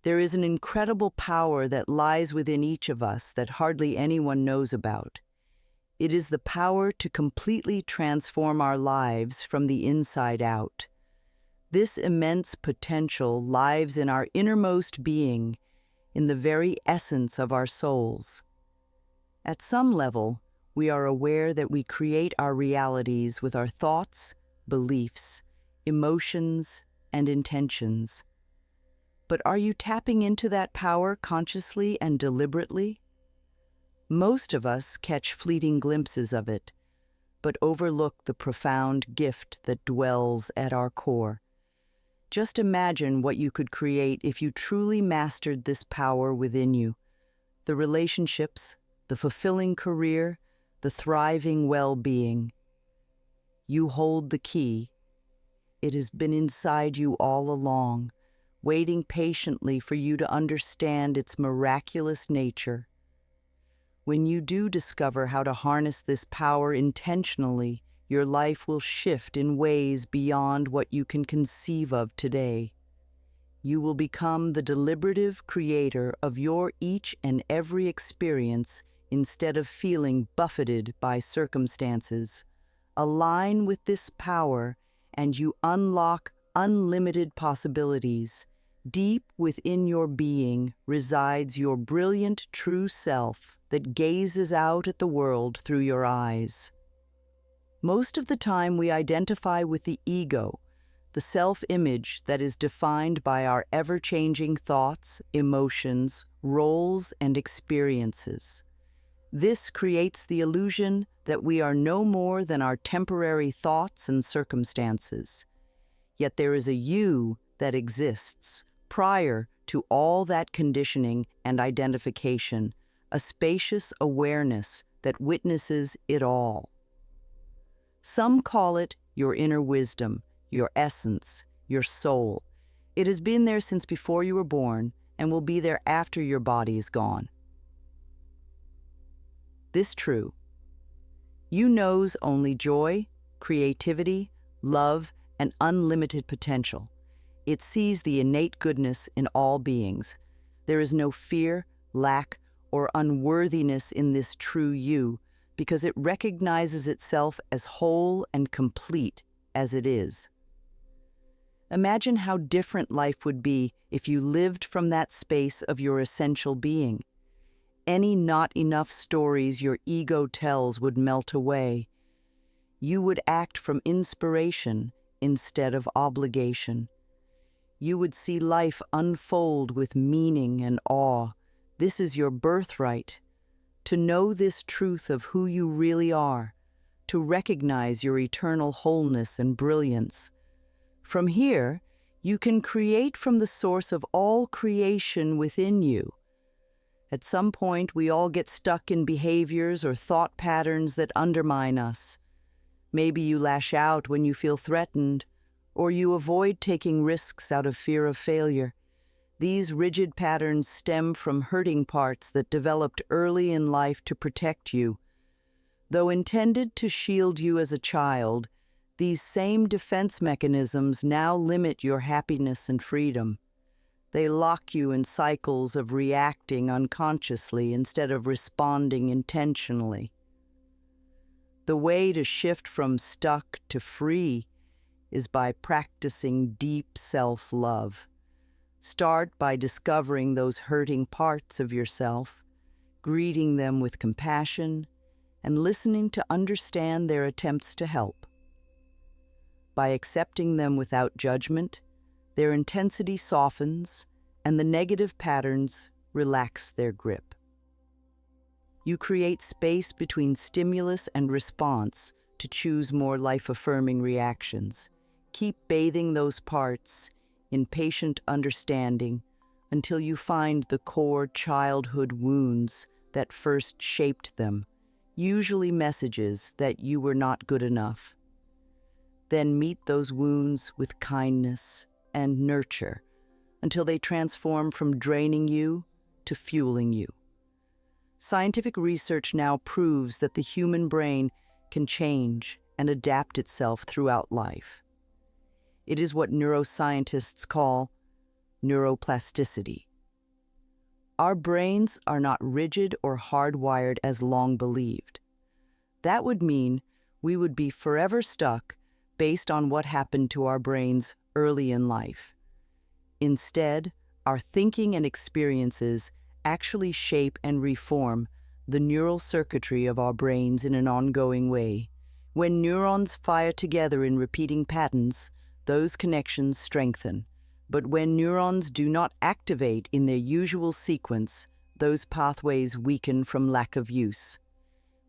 There is an incredible power that lies within each of us that hardly anyone knows about. It is the power to completely transform our lives from the inside out. This immense potential lies in our innermost being, in the very essence of our souls. At some level, we are aware that we create our realities with our thoughts, beliefs, emotions, and intentions. But are you tapping into that power consciously and deliberately? Most of us catch fleeting glimpses of it, but overlook the profound gift that dwells at our core. Just imagine what you could create if you truly mastered this power within you. The relationships, the fulfilling career, the thriving well-being. You hold the key. It has been inside you all along, waiting patiently for you to understand its miraculous nature. When you do discover how to harness this power intentionally, your life will shift in ways beyond what you can conceive of today. You will become the deliberative creator of your each and every experience instead of feeling buffeted by circumstances. Align with this power and you unlock unlimited possibilities. Deep within your being resides your brilliant true self that gazes out at the world through your eyes. Most of the time we identify with the ego, the self-image that is defined by our ever-changing thoughts, emotions, roles, and experiences. This creates the illusion that we are no more than our temporary thoughts and circumstances. Yet there is a you that exists prior to all that conditioning and identification, a spacious awareness that witnesses it all. Some call it your inner wisdom, your essence, your soul. It has been there since before you were born and will be there after your body is gone. This true. You knows only joy, creativity, love, and unlimited potential. It sees the innate goodness in all beings. There is no fear, lack, or unworthiness in this true you, because it recognizes itself as whole and complete as it is. Imagine how different life would be if you lived from that space of your essential being. Any not enough stories your ego tells would melt away. You would act from inspiration instead of obligation. You would see life unfold with meaning and awe. This is your birthright. To know this truth of who you really are, to recognize your eternal wholeness and brilliance. From here, you can create from the source of all creation within you. At some point, we all get stuck in behaviors or thought patterns that undermine us. Maybe you lash out when you feel threatened, or you avoid taking risks out of fear of failure. These rigid patterns stem from hurting parts that developed early in life to protect you. Though intended to shield you as a child, these same defense mechanisms now limit your happiness and freedom. They lock you in cycles of reacting unconsciously instead of responding intentionally. The way to shift from stuck to free is by practicing deep self-love. Start by discovering those hurting parts of yourself, greeting them with compassion, and listening to understand their attempts to help. By accepting them without judgment, their intensity softens and the negative patterns relax their grip. You create space between stimulus and response to choose more life-affirming reactions. Keep bathing those parts in patient understanding until you find the core childhood wounds that first shaped them, usually messages that you were not good enough. Then meet those wounds with kindness and nurture until they transform from draining you to fueling you. Scientific research now proves that the human brain can change and adapt itself throughout life. It is what neuroscientists call neuroplasticity. Our brains are not rigid or hardwired as long believed. That would mean we would be forever stuck based on what happened to our brains early in life. Instead, our thinking and experiences actually shape and reform the neural circuitry of our brains in an ongoing way. When neurons fire together in repeating patterns, those connections strengthen. But when neurons do not activate in their usual sequence, those pathways weaken from lack of use.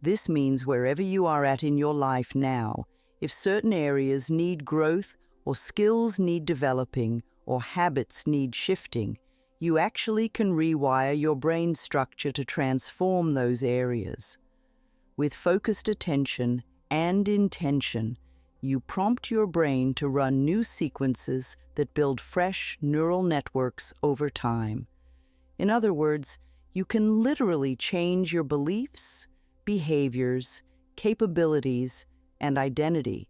This means wherever you are at in your life now, if certain areas need growth or skills need developing or habits need shifting, you actually can rewire your brain structure to transform those areas. With focused attention and intention, you prompt your brain to run new sequences that build fresh neural networks over time. In other words, you can literally change your beliefs, behaviors, capabilities, and identity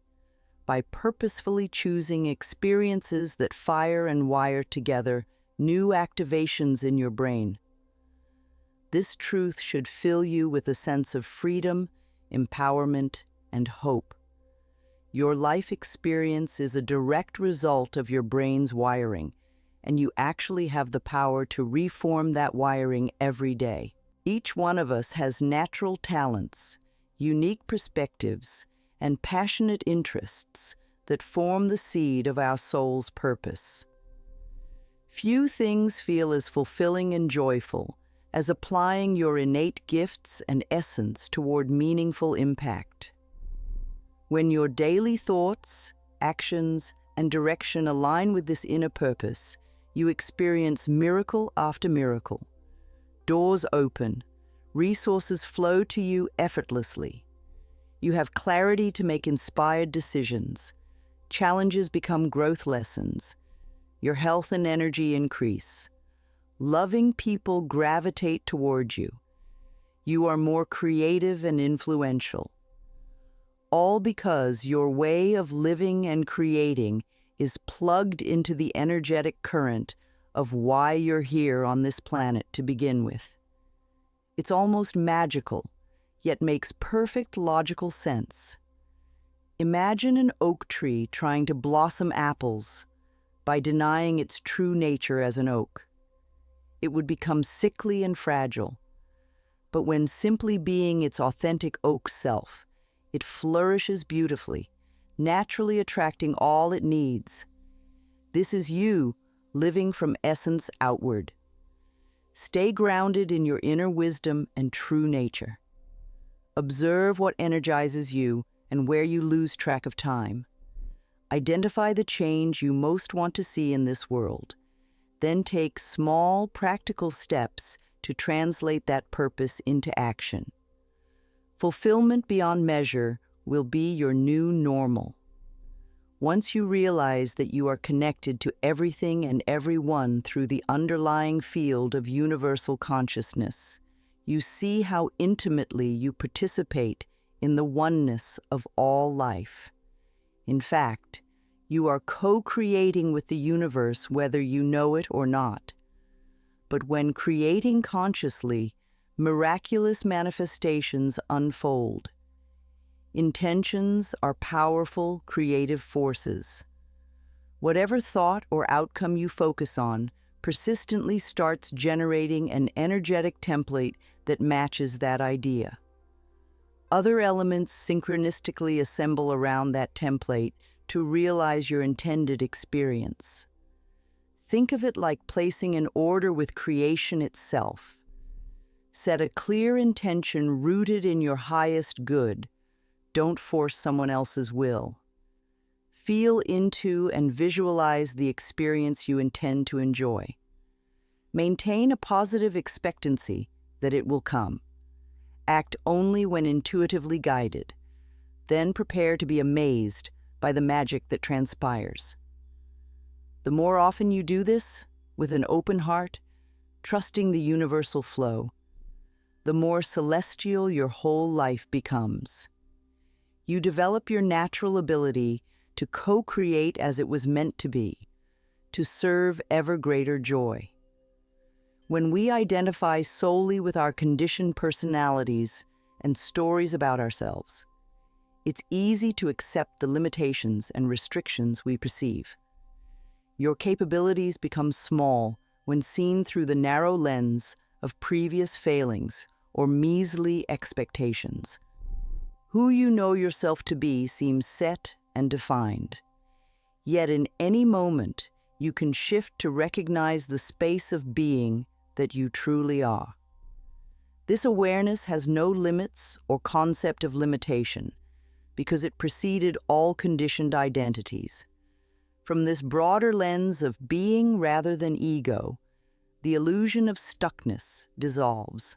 by purposefully choosing experiences that fire and wire together new activations in your brain. This truth should fill you with a sense of freedom, empowerment, and hope. Your life experience is a direct result of your brain's wiring, and you actually have the power to reform that wiring every day. Each one of us has natural talents, unique perspectives, and passionate interests that form the seed of our soul's purpose. Few things feel as fulfilling and joyful as applying your innate gifts and essence toward meaningful impact. When your daily thoughts, actions, and direction align with this inner purpose, you experience miracle after miracle. Doors open, resources flow to you effortlessly. You have clarity to make inspired decisions. Challenges become growth lessons. Your health and energy increase. Loving people gravitate toward you. You are more creative and influential. All because your way of living and creating is plugged into the energetic current of why you're here on this planet to begin with. It's almost magical, yet makes perfect logical sense. Imagine an oak tree trying to blossom apples by denying its true nature as an oak. It would become sickly and fragile. But when simply being its authentic oak self, it flourishes beautifully, naturally attracting all it needs. This is you living from essence outward. Stay grounded in your inner wisdom and true nature. Observe what energizes you and where you lose track of time. Identify the change you most want to see in this world. Then take small, practical steps to translate that purpose into action. Fulfillment beyond measure will be your new normal. Once you realize that you are connected to everything and everyone through the underlying field of universal consciousness, you see how intimately you participate in the oneness of all life. In fact, you are co-creating with the universe whether you know it or not. But when creating consciously, miraculous manifestations unfold. Intentions are powerful, creative forces. Whatever thought or outcome you focus on persistently starts generating an energetic template that matches that idea. Other elements synchronistically assemble around that template to realize your intended experience. Think of it like placing an order with creation itself. Set a clear intention rooted in your highest good. Don't force someone else's will. Feel into and visualize the experience you intend to enjoy. Maintain a positive expectancy that it will come. Act only when intuitively guided. Then prepare to be amazed by the magic that transpires. The more often you do this, with an open heart, trusting the universal flow, the more celestial your whole life becomes. You develop your natural ability to co-create as it was meant to be, to serve ever greater joy. When we identify solely with our conditioned personalities and stories about ourselves, it's easy to accept the limitations and restrictions we perceive. Your capabilities become small when seen through the narrow lens of previous failings or measly expectations. Who you know yourself to be seems set and defined. Yet in any moment, you can shift to recognize the space of being that you truly are. This awareness has no limits or concept of limitation, because it preceded all conditioned identities. From this broader lens of being rather than ego, the illusion of stuckness dissolves.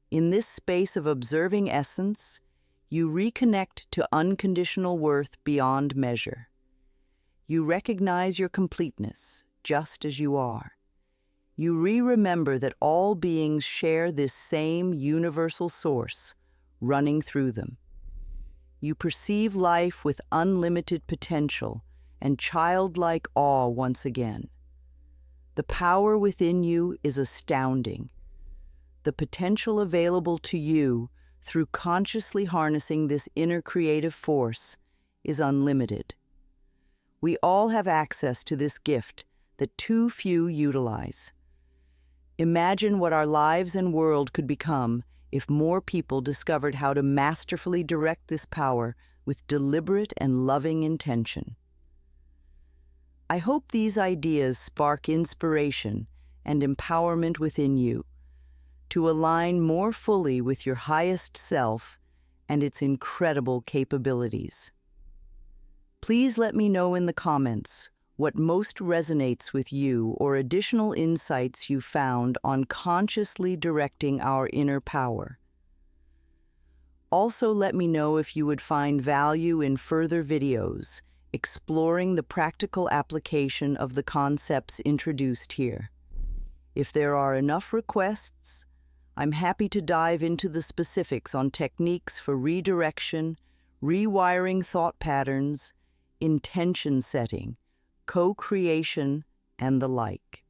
In this space of observing essence, you reconnect to unconditional worth beyond measure. You recognize your completeness, just as you are. You remember that all beings share this same universal source running through them. You perceive life with unlimited potential and childlike awe once again. The power within you is astounding. The potential available to you through consciously harnessing this inner creative force is unlimited. We all have access to this gift that too few utilize. Imagine what our lives and world could become if more people discovered how to masterfully direct this power with deliberate and loving intention. I hope these ideas spark inspiration and empowerment within you to align more fully with your highest self and its incredible capabilities. Please let me know in the comments what most resonates with you or additional insights you found on consciously directing our inner power. Also, let me know if you would find value in further videos exploring the practical application of the concepts introduced here. If there are enough requests, I'm happy to dive into the specifics on techniques for redirection, rewiring thought patterns, intention setting, co-creation, and the like.